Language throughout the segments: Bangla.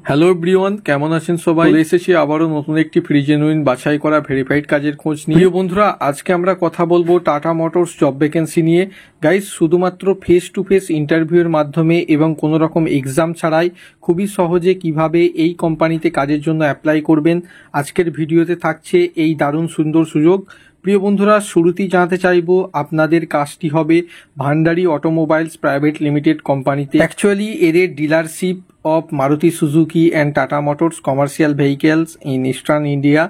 হ্যালো এভরিওয়ান, কেমন আছেন সবাই? চলে এসেছি আবারও নতুন একটি ফ্রি জেনুইন বাছাই করা ভেরিফাইড কাজের খোঁজ নিয়ে। প্রিয় বন্ধুরা, আজকে আমরা কথা বলবো টাটা মোটরস জব ভ্যাকেন্সি নিয়ে। গাইজ, শুধুমাত্র ফেস টু ফেস ইন্টারভিউয়ের মাধ্যমে এবং কোনো রকম এক্সাম ছাড়াই খুবই সহজে কিভাবে এই কোম্পানিতে কাজের জন্য অ্যাপ্লাই করবেন, আজকের ভিডিওতে থাকছে এই দারুণ সুন্দর সুযোগ। প্রিয় বন্ধুরা, শুরুতেই জানাতে চাইবো আপনাদের কাজটি হবে ভান্ডারি অটোমোবাইলস প্রাইভেট লিমিটেড কোম্পানিতে। অ্যাকচুয়ালি এদের dealership of Maruti Suzuki and tata motors commercial vehicles in eastern India.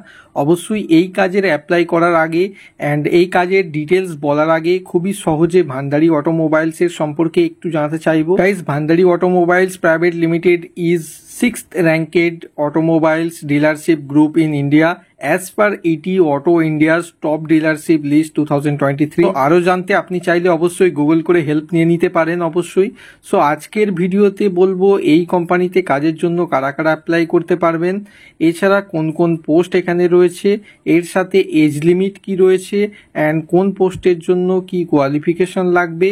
অবশ্যই এই কাজের অ্যাপ্লাই করার আগে অ্যান্ড এই কাজের ডিটেলস বলার আগে খুবই সহজে ভান্ডারি অটোমোবাইলসের সম্পর্কে একটু জানাতে চাইবো। Guys, Bhandari automobiles private limited is 6th ranked automobiles dealership group in India as per ET Auto India's top dealership list 2023। তো আরো জানতে আপনি চাইলে অবশ্যই গুগল করে হেল্প নিয়ে নিতে পারেন অবশ্যই। সো আজকের ভিডিওতে বলবো এই কোম্পানিতে কাজের জন্য কারা কারা অ্যাপ্লাই করতে পারবেন, এছাড়া কোন কোন পোস্ট এখানে রয়েছে, এর সাথে এজ লিমিট কি রয়েছে অ্যান্ড কোন পোস্টের জন্য কি কোয়ালিফিকেশন লাগবে,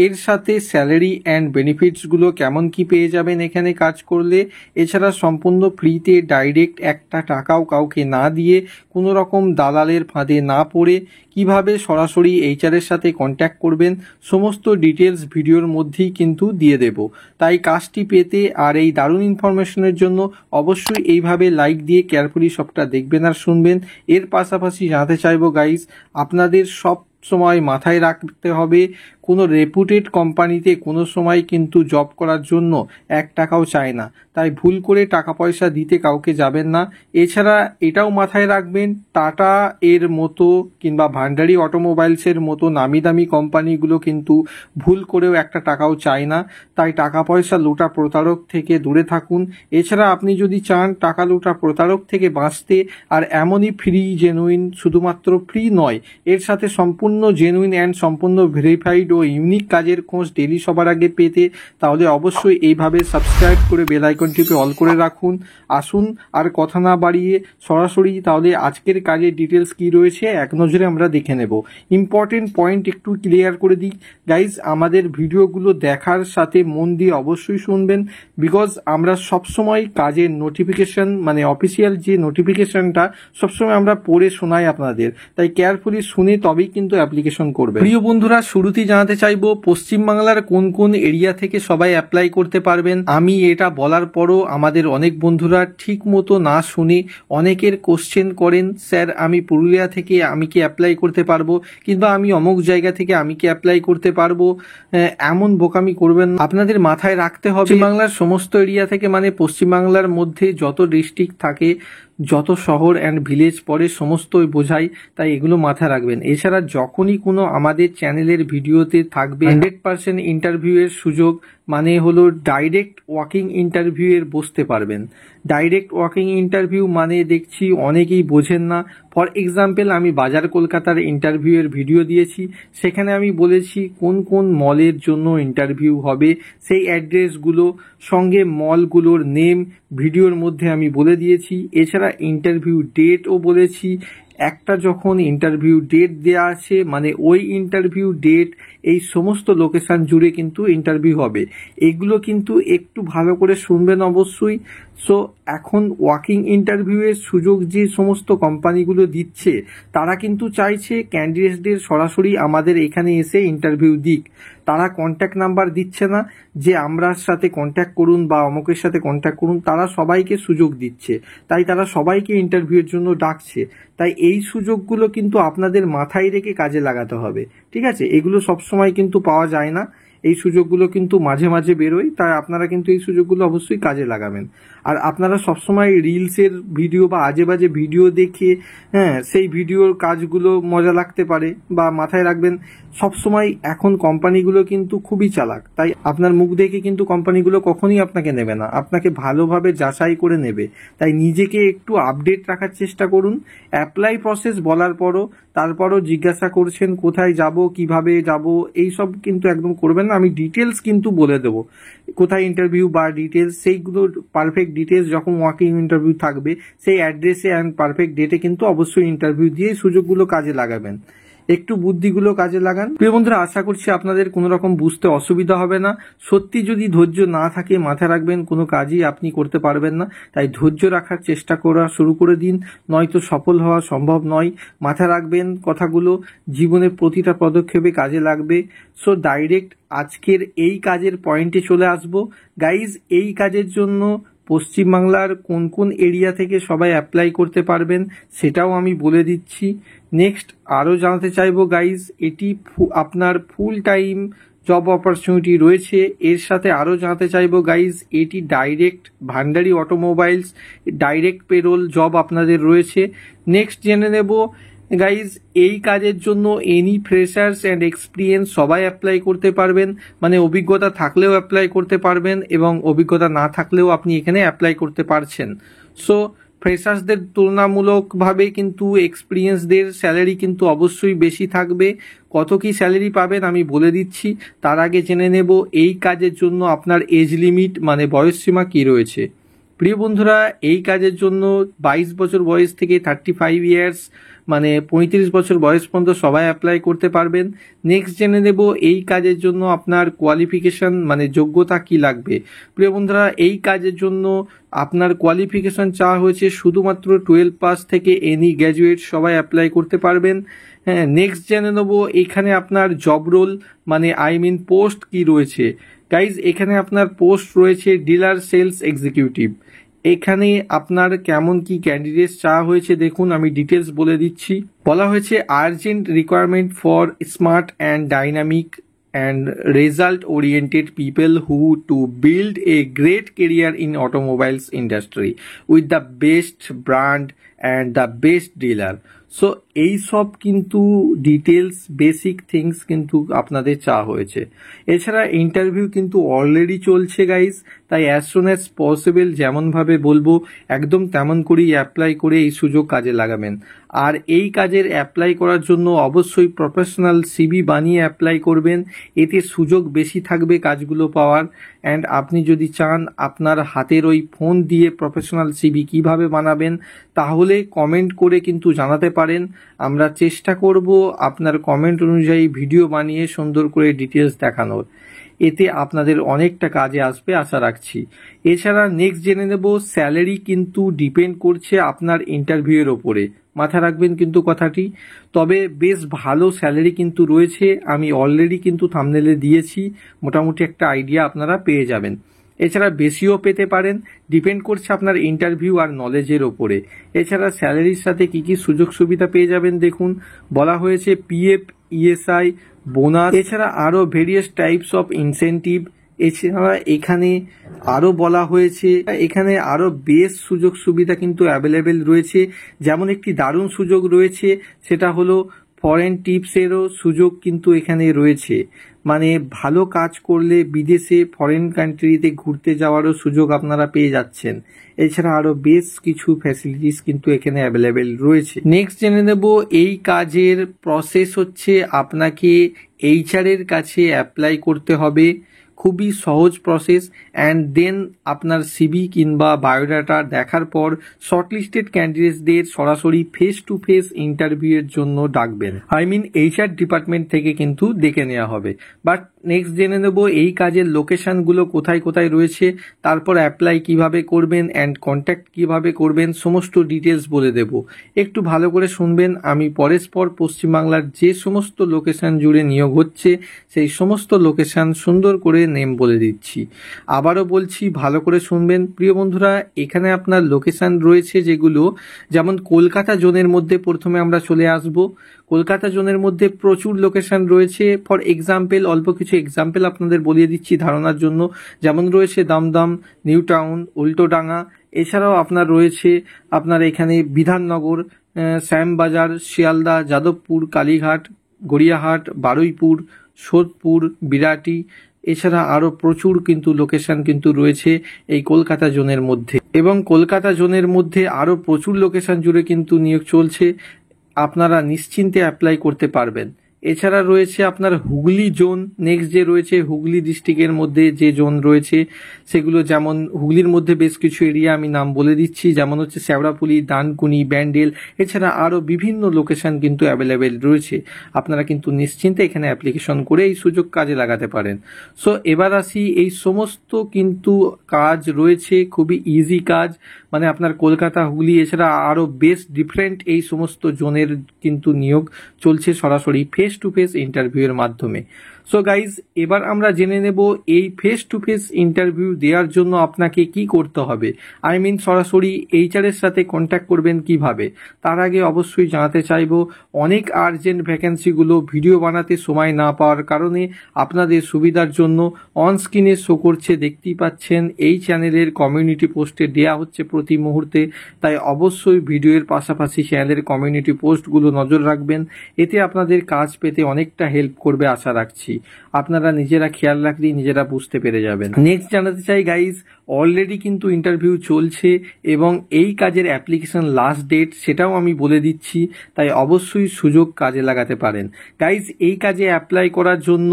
এর সাথে স্যালারি অ্যান্ড বেনিফিটসগুলো কেমন কি পেয়ে যাবেন এখানে কাজ করলে, এছাড়া সম্পূর্ণ ফ্রিতে ডাইরেক্ট একটা টাকাও কাউকে না দিয়ে কোনো রকম দালালের ফাঁদে না পড়ে কিভাবে সরাসরি এইচআরের সাথে কন্ট্যাক্ট করবেন, সমস্ত ডিটেলস ভিডিওর মধ্যেই কিন্তু দিয়ে দেব। তাই কাজটি পেতে আর এই দারুণ ইনফরমেশনের জন্য অবশ্যই এইভাবে লাইক দিয়ে কেয়ারফুলি সবটা দেখবেন আর শুনবেন। এর পাশাপাশি জানাতে চাইবো গাইস, আপনাদের সব সময় মাথায় রাখতে হবে কোনো রেপুটেড কোম্পানিতে কোনো সময় কিন্তু জব করার জন্য 1 টাকাও চায় না, তাই ভুল করে টাকা পয়সা দিতে কাউকে যাবেন না। এছাড়া এটাও মাথায় রাখবেন, টাটা এর মতো কিংবা ভান্ডারি অটোমোবাইলসের মতো নামি দামি কোম্পানিগুলো কিন্তু ভুল করেও 1 টাকাও চায় না, তাই টাকা পয়সা লুটা প্রতারক থেকে দূরে থাকুন। এছাড়া আপনি যদি চান টাকা লুটা প্রতারক থেকে বাঁচতে আর এমনই ফ্রি জেনুইন, শুধুমাত্র ফ্রি নয়, এর সাথে সম্পূর্ণ জেনুইন অ্যান্ড সম্পূর্ণ ভেরিফাইড ও ইউনিক কাজের খোঁজ ডেলি সবার আগে পেতে, তাহলে অবশ্যই এইভাবে সাবস্ক্রাইব করে বেল আইকন টিপে অল করে রাখুন। আসুন আর কথা না বাড়িয়ে সরাসরি তাহলে আজকের কাজের ডিটেলস কি রয়েছে এক নজরে আমরা দেখে নেব। ইম্পর্টেন্ট পয়েন্ট একটু ক্লিয়ার করে দিই গাইজ, আমাদের ভিডিওগুলো দেখার সাথে মন দিয়ে অবশ্যই শুনবেন, বিকজ আমরা সবসময় কাজের নোটিফিকেশন মানে অফিসিয়াল যে নোটিফিকেশনটা সবসময় আমরা পড়ে শোনাই আপনাদের, তাই কেয়ারফুলি শুনে তবেই কিন্তু অ্যাপ্লিকেশন করবেন। প্রিয় বন্ধুরা, শুরুতেই জানাতে চাইবো পশ্চিমবাংলার কোন কোন এরিয়া থেকে সবাই অ্যাপ্লাই করতে পারবেন। আমি এটা বলার পরও আমাদের অনেক বন্ধুরা ঠিক মতো না শুনে অনেকের কোশ্চেন করেন, স্যার আমি পুরুলিয়া থেকে আমি কি অ্যাপ্লাই করতে পারবো, কিংবা আমি অমুক জায়গা থেকে আমি কি অ্যাপ্লাই করতে পারবো। এমন বোকামি করবেন না, আপনাদের মাথায় রাখতে হবে পশ্চিমবাংলার সমস্ত এরিয়া থেকে, মানে পশ্চিমবাংলার মধ্যে যত ডিস্ট্রিক্ট থাকে, যত শহর অ্যান্ড ভিলেজ পরে সমস্তই বোঝাই, তাই এগুলো মাথায় রাখবেন। এছাড়া যখনই কোনো আমাদের চ্যানেলের ভিডিওতে থাকবে 100% ইন্টারভিউয়ের সুযোগ, মানে হলো ডাইরেক্ট ওয়াকিং ইন্টারভিউয়ের বসতে পারবেন। ডাইরেক্ট ওয়াকিং ইন্টারভিউ মানে দেখছি অনেকেই বোঝেন না। ফর এক্সাম্পল, আমি বাজার কলকাতার ইন্টারভিউয়ের ভিডিও দিয়েছি, সেখানে আমি বলেছি কোন কোন মলের জন্য ইন্টারভিউ হবে, সেই অ্যাড্রেসগুলো সঙ্গে মলগুলোর নেম ভিডিওর মধ্যে আমি বলে দিয়েছি। এছাড়া ইন্টারভিউ ডেটও বলেছি। একটা যখন ইন্টারভিউ ডেট দেওয়া আছে মানে ওই ইন্টারভিউ ডেট এই সমস্ত লোকেশন জুড়ে কিন্তু ইন্টারভিউ হবে, এগুলো কিন্তু একটু ভালো করে শুনবেন অবশ্যই। সো এখন ওয়াকিং ইন্টারভিউয়ের সুযোগ যে সমস্ত কোম্পানিগুলো দিচ্ছে, তারা কিন্তু চাইছে ক্যান্ডিডেটদের সরাসরি আমাদের এখানে এসে ইন্টারভিউ দিক। তারা কন্ট্যাক্ট নাম্বার দিচ্ছে না যে আমরার সাথে কন্ট্যাক্ট করুন বা অমুকের সাথে কন্ট্যাক্ট করুন, তারা সবাইকে সুযোগ দিচ্ছে, তাই তারা সবাইকে ইন্টারভিউয়ের জন্য ডাকছে। তাই এই সুযোগগুলো কিন্তু আপনাদের মাথায় রেখে কাজে লাগাতে হবে, ঠিক আছে? এগুলো সবসময় কিন্তু পাওয়া যায় না, এই সুযোগগুলো কিন্তু মাঝে মাঝে বেরোয়, তাই আপনারা কিন্তু এই সুযোগগুলো অবশ্যই কাজে লাগাবেন। আর আপনারা সবসময় রিলসের ভিডিও বা আজে বাজে ভিডিও দেখে সেই ভিডিওর কাজগুলো মজা লাগতে পারে, বা মাথায় রাখবেন সবসময় এখন কোম্পানিগুলো কিন্তু খুবই চালাক, তাই আপনার মুখ দেখে কিন্তু কোম্পানিগুলো কখনই আপনাকে নেবে না, আপনাকে ভালোভাবে যাচাই করে নেবে। তাই নিজেকে একটু আপডেট রাখার চেষ্টা করুন। অ্যাপ্লাই প্রসেস বলার পরও তারপরও জিজ্ঞাসা করছেন কোথায় যাব, কিভাবে যাব, এইসব কিন্তু একদম করবেন না। আমি ডিটেলস কিন্তু বলে দেবো কোথায় ইন্টারভিউ বা ডিটেলস, সেইগুলো পারফেক্ট ডিটেলস যখন ওয়াকিং ইন্টারভিউ থাকবে সেই অ্যাড্রেসে অ্যান্ড পারফেক্ট ডেটে কিন্তু অবশ্যই ইন্টারভিউ দিয়ে সুযোগগুলো কাজে লাগাবেন। একটু বুদ্ধিগুলো কাজে লাগান। প্রিয় বন্ধুরা, আশা করছি আপনাদের কোনো রকম বুঝতে অসুবিধা হবে না। সত্যি যদি ধৈর্য না থাকে, মাথায় রাখবেন কোনো কাজই আপনি করতে পারবেন না। তাই ধৈর্য রাখার চেষ্টা করা শুরু করে দিন, নয়তো সফল হওয়া সম্ভব নয়। মাথায় রাখবেন কথাগুলো, জীবনের প্রতিটা পদক্ষেপে কাজে লাগবে। সো ডাইরেক্ট আজকের এই কাজের পয়েন্টে চলে আসব। গাইজ, এই কাজের জন্য পশ্চিমবাংলার কোন কোন এরিয়া থেকে সবাই অ্যাপ্লাই করতে পারবেন সেটাও আমি বলে দিচ্ছি। নেক্সট আরও জানাতে চাইবো গাইজ, এটি আপনার ফুল টাইম জব অপরচুনিটি রয়েছে। এর সাথে আরও জানাতে চাইবো গাইজ, এটি ডাইরেক্ট ভান্ডারি অটোমোবাইলস ডাইরেক্ট পেরোল জব আপনাদের রয়েছে। নেক্সট জেনে নেব গাইজ, এই কাজের জন্য এনি ফ্রেশার্স অ্যান্ড এক্সপিরিয়েন্স সবাই অ্যাপ্লাই করতে পারবেন, মানে অভিজ্ঞতা থাকলেও অ্যাপ্লাই করতে পারবেন এবং অভিজ্ঞতা না থাকলেও আপনি এখানে অ্যাপ্লাই করতে পারছেন। সো ফ্রেশার্সদের তুলনামূলকভাবে কিন্তু এক্সপিরিয়েন্সদের স্যালারি কিন্তু অবশ্যই বেশি থাকবে। কত কি স্যালারি পাবেন আমি বলে দিচ্ছি, তার আগে জেনে নেব এই কাজের জন্য আপনার এজ লিমিট মানে বয়সসীমা কী রয়েছে। প্রিয় বন্ধুরা, এই কাজের জন্য 22 বছর বয়স থেকে 35 ইয়ার্স মানে 35 বছর বয়স পর্যন্ত সবাই অ্যাপ্লাই করতে পারবেন। নেক্সট জেনে নেব এই কাজের জন্য আপনার কোয়ালিফিকেশন মানে যোগ্যতা কি লাগবে। প্রিয় বন্ধুরা, এই কাজের জন্য আপনার কোয়ালিফিকেশন চাওয়া হয়েছে শুধুমাত্র 12 পাস থেকে এনি গ্র্যাজুয়েট সবাই অ্যাপ্লাই করতে পারবেন। হ্যাঁ, নেক্সট জেনে নেব এখানে আপনার জব রোল মানে পোস্ট কি রয়েছে। গাইজ, এখানে আপনার পোস্ট রয়েছে ডিলার সেলস এক্সিকিউটিভ। এখানে আপনার কেমন কি ক্যান্ডিডেট চাওয়া হয়েছে দেখুন, আমি ডিটেলস বলে দিচ্ছি। বলা হয়েছে urgent requirement for smart and dynamic and result oriented people who to build a great career in automobiles industry with the best brand and the best dealer. So এই সব কিন্তু ডিটেলস বেসিক থিংস কিন্তু আপনাদের চাওয়া হয়েছে। এছাড়া ইন্টারভিউ কিন্তু অলরেডি চলছে গাইজ, তাই অ্যাজ সুন অ্যাজ পসিবল যেমনভাবে বলবো একদম তেমন করেই অ্যাপ্লাই করে এই সুযোগ কাজে লাগাবেন। আর এই কাজের অ্যাপ্লাই করার জন্য অবশ্যই প্রফেশনাল সিভি বানিয়ে অ্যাপ্লাই করবেন, এতে সুযোগ বেশি থাকবে কাজগুলো পাওয়ার। অ্যান্ড আপনি যদি চান আপনার হাতের ওই ফোন দিয়ে প্রফেশনাল সিভি কিভাবে বানাবেন তাহলে কমেন্ট করে কিন্তু জানাতে পারেন। আমরা চেষ্টা করব আপনার কমেন্ট অনুযায়ী ভিডিও বানিয়ে সুন্দর করে ডিটেলস দেখানোর, এতে আপনাদের অনেকটা কাজে আসবে আশা রাখছি। এছাড়া নেক্সট জেনে নেব স্যালারি কিন্তু ডিপেন্ড করছে আপনার ইন্টারভিউয়ের ওপরে, মাথায় রাখবেন কিন্তু কথাটি। তবে বেশ ভালো স্যালারি কিন্তু রয়েছে, আমি অলরেডি কিন্তু থাম্বনেলে দিয়েছি, মোটামুটি একটা আইডিয়া আপনারা পেয়ে যাবেন। এছাড়া বেশিও পেতে পারেন, ডিপেন্ড করছে আপনার ইন্টারভিউ আর নলেজের ওপরে। এছাড়া স্যালারির সাথে কি কি সুযোগ সুবিধা পেয়ে যাবেন দেখুন, বলা হয়েছে পিএফ, ইএসআই, বোনাস, এছাড়া আরও ভেরিয়াস টাইপস অফ ইনসেন্টিভ। এছাড়া এখানে আরও বলা হয়েছে এখানে আরও বেশ সুযোগ সুবিধা কিন্তু অ্যাভেলেবেল রয়েছে। যেমন একটি দারুণ সুযোগ রয়েছে সেটা হলো ফরেন টিপসেরও সুযোগ কিন্তু এখানে রয়েছে, মানে ভালো কাজ করলে বিদেশে ফরেন কান্ট্রিতে ঘুরতে যাওয়ারও সুযোগ আপনারা পেয়ে যাচ্ছেন। এছাড়া আরও বেশ কিছু ফ্যাসিলিটিস কিন্তু এখানে অ্যাভেলেবেল রয়েছে। নেক্সট জেনে নেব এই কাজের প্রসেস হচ্ছে আপনাকে এইচআর এর কাছে অ্যাপ্লাই করতে হবে, খুবই সহজ প্রসেস। অ্যান্ড দেন আপনার সিভি কিংবা বায়োডাটা দেখার পর শর্টলিস্টেড ক্যান্ডিডেটসদের সরাসরি ফেস টু ফেস ইন্টারভিউয়ের জন্য ডাকবেন, এইচআর ডিপার্টমেন্ট থেকে কিন্তু ডেকে নেওয়া হবে। বাট নেক্সট জেনে নেব এই কাজের লোকেশনগুলো কোথায় কোথায় রয়েছে, তারপর অ্যাপ্লাই কিভাবে করবেন অ্যান্ড কন্ট্যাক্ট কিভাবে করবেন সমস্ত ডিটেলস বলে দেব। একটু ভালো করে শুনবেন, আমি পরস্পর পশ্চিমবাংলার যে সমস্ত লোকেশন জুড়ে নিয়োগ হচ্ছে সেই সমস্ত লোকেশন সুন্দর করে নেম বলে দিচ্ছি। আবারও বলছি, ভালো করে শুনবেন প্রিয় বন্ধুরা। এখানে আপনার লোকেশন রয়েছে যেগুলো, যেমন কলকাতা জোনের মধ্যে প্রথমে আমরা চলে আসব। কলকাতা জোনের মধ্যে প্রচুর লোকেশন রয়েছে। ফর এক্সাম্পল অল্প কিছু এক্সাম্পল আপনাদের বলিয়ে দিচ্ছি ধারণার জন্য। যেমন রয়েছে দমদম, নিউ টাউন, উল্টোডাঙ্গা। এছাড়াও আপনার রয়েছে আপনার এখানে বিধাননগর, শ্যামবাজার, শিয়ালদা, যাদবপুর, কালীঘাট, গড়িয়াহাট, বারুইপুর, সোদপুর, বিরাটি। এছাড়া আরও প্রচুর কিন্তু লোকেশন কিন্তু রয়েছে এই কলকাতা জোনের মধ্যে, এবং কলকাতা জোনের মধ্যে আরও প্রচুর লোকেশন জুড়ে কিন্তু নিয়োগ চলছে। আপনারা নিশ্চিন্তে অ্যাপ্লাই করতে পারবেন। এছাড়া রয়েছে আপনার হুগলি জোন, নেক্সট যে রয়েছে হুগলি ডিস্ট্রিক্টের মধ্যে যে জোন রয়েছে সেগুলো, যেমন হুগলির মধ্যে বেশ কিছু এরিয়া আমি নাম বলে দিচ্ছি, যেমন হচ্ছে শ্যাওড়াফুলি, ডানকুনি, ব্যান্ডেল, এছাড়া আরও বিভিন্ন লোকেশন কিন্তু অ্যাভেলেবেল রয়েছে। আপনারা কিন্তু নিশ্চিন্তে এখানে অ্যাপ্লিকেশন করে এই সুযোগ কাজে লাগাতে পারেন। সো এবার আসি, এই সমস্ত কিন্তু কাজ রয়েছে খুবই ইজি কাজ, মানে আপনার কলকাতা, হুগলি এছাড়া আরও বেশ ডিফারেন্ট এই সমস্ত জোনের কিন্তু নিয়োগ চলছে সরাসরি ফেস টু ফেস ইন্টারভিউয়ের মাধ্যমে। সো গাইজ, এবার আমরা জেনে নেব এই ফেস টু ফেস ইন্টারভিউ দেওয়ার জন্য আপনাকে কি করতে হবে, সরাসরি এইচআর এর সাথে কন্ট্যাক্ট করবেন কিভাবে। তার আগে অবশ্যই জানাতে চাইবো, অনেক আর্জেন্ট ভ্যাকেন্সিগুলো ভিডিও বানাতে সময় না পাওয়ার কারণে আপনাদের সুবিধার জন্য অন স্ক্রিনে শো করছে, দেখতেই পাচ্ছেন, এই চ্যানেলের কমিউনিটি পোস্টে দেওয়া হচ্ছে প্রতি মুহূর্তে। তাই অবশ্যই ভিডিওর পাশাপাশি চ্যানেলের কমিউনিটি পোস্টগুলো নজর রাখবেন, এতে আপনাদের কাজ পেতে অনেকটা হেল্প করবে আশা রাখছি। আপনারা নিজেরা খেয়াল রাখলেই নিজেরা বুঝতে পেরে যাবেন। নেক্সট জানাতে চাই গাইজ, অলরেডি কিন্তু ইন্টারভিউ চলছে এবং এই কাজের অ্যাপ্লিকেশন লাস্ট ডেট সেটাও আমি বলে দিচ্ছি, তাই অবশ্যই সুযোগ কাজে লাগাতে পারেন। গাইজ, এই কাজে অ্যাপ্লাই করার জন্য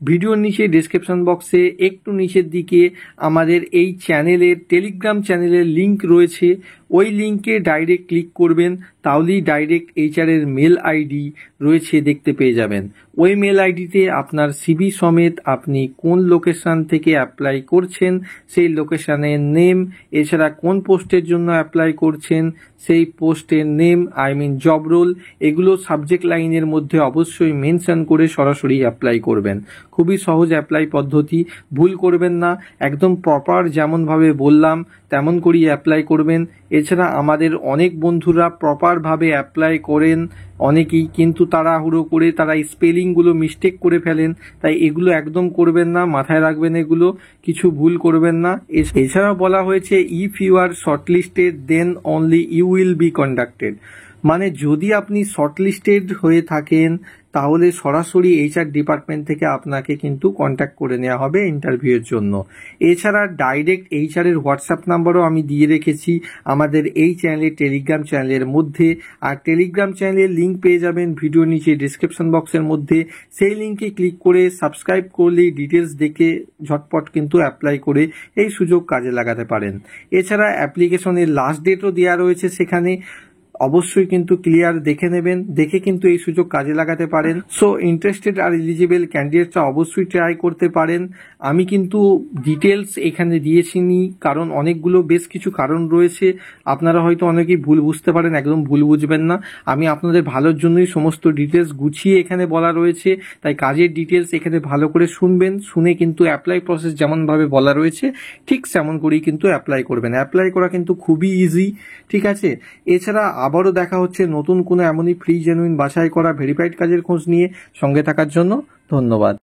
ভিডিওর নিচে ডেসক্রিপশন বক্সে একটু নিচের দিকে আমাদের এই চ্যানেলের টেলিগ্রাম চ্যানেলের লিঙ্ক রয়েছে, ওই লিঙ্কে ডাইরেক্ট ক্লিক করবেন, তাহলেই ডাইরেক্ট এইচআর এর মেল আইডি রয়েছে দেখতে পেয়ে যাবেন। ওই মেল আইডিতে আপনার সিভি সমেত আপনি কোন লোকেশন থেকে অ্যাপ্লাই করছেন সেই লোকেশনের নেম, এছাড়া কোন পোস্টের জন্য অ্যাপ্লাই করছেন সেই পোস্টের নেম, জব রোল, এগুলো সাবজেক্ট লাইনের মধ্যে অবশ্যই মেনশন করে সরাসরি অ্যাপ্লাই করবেন। খুবই সহজ অ্যাপ্লাই পদ্ধতি, ভুল করবেন না, একদম প্রপার যেমনভাবে বললাম তেমন করেই অ্যাপ্লাই করবেন। এছাড়া আমাদের অনেক বন্ধুরা প্রপারভাবে অ্যাপ্লাই করেন অনেকেই, কিন্তু তাড়াহুড়ো করে তারা স্পেলিংগুলো মিস্টেক করে ফেলেন, তাই এগুলো একদম করবেন না, মাথায় রাখবেন, এগুলো কিছু ভুল করবেন না। এছাড়াও বলা হয়েছে, if you are shortlisted then only you will be conducted, মানে যদি আপনি শর্টলিস্টেড হয়ে থাকেন তাহলে সরাসরি এইচআর ডিপার্টমেন্ট থেকে আপনাকে কিন্তু কন্ট্যাক্ট করে নেওয়া হবে ইন্টারভিউয়ের জন্য। এছাড়া ডাইরেক্ট এইচআর এর হোয়াটসঅ্যাপ নাম্বারও আমি দিয়ে রেখেছি আমাদের এই চ্যানেলের টেলিগ্রাম চ্যানেলের মধ্যে, আর টেলিগ্রাম চ্যানেলের লিঙ্ক পেয়ে যাবেন ভিডিও নিচে ডিসক্রিপশন বক্সের মধ্যে। সেই লিঙ্কে ক্লিক করে সাবস্ক্রাইব করলেই ডিটেলস দেখে ঝটপট কিন্তু অ্যাপ্লাই করে এই সুযোগ কাজে লাগাতে পারেন। এছাড়া অ্যাপ্লিকেশনের লাস্ট ডেটও দেওয়া রয়েছে সেখানে, অবশ্যই কিন্তু ক্লিয়ার দেখে নেবেন, দেখে কিন্তু এই সুযোগ কাজে লাগাতে পারেন। সো ইন্টারেস্টেড আর এলিজিবল ক্যান্ডিডেটরা অবশ্যই ট্রাই করতে পারেন। আমি কিন্তু ডিটেলস এখানে দিয়েছি নি, কারণ অনেকগুলো বেশ কিছু কারণ রয়েছে, আপনারা হয়তো অনেকেই ভুল বুঝতে পারেন, একদম ভুল বুঝবেন না, আমি আপনাদের ভালোর জন্যই সমস্ত ডিটেলস গুছিয়ে এখানে বলা রয়েছে। তাই কাজের ডিটেলস এখানে ভালো করে শুনবেন, শুনে কিন্তু অ্যাপ্লাই প্রসেস যেমনভাবে বলা রয়েছে ঠিক তেমন করেই কিন্তু অ্যাপ্লাই করবেন। অ্যাপ্লাই করা কিন্তু খুবই ইজি, ঠিক আছে। এছাড়া আবারও দেখা হচ্ছে নতুন কোনো এমনই ফ্রি জেনুইন বাছাই করা ভেরিফাইড কাজের খোঁজ নিয়ে। সঙ্গে থাকার জন্য ধন্যবাদ।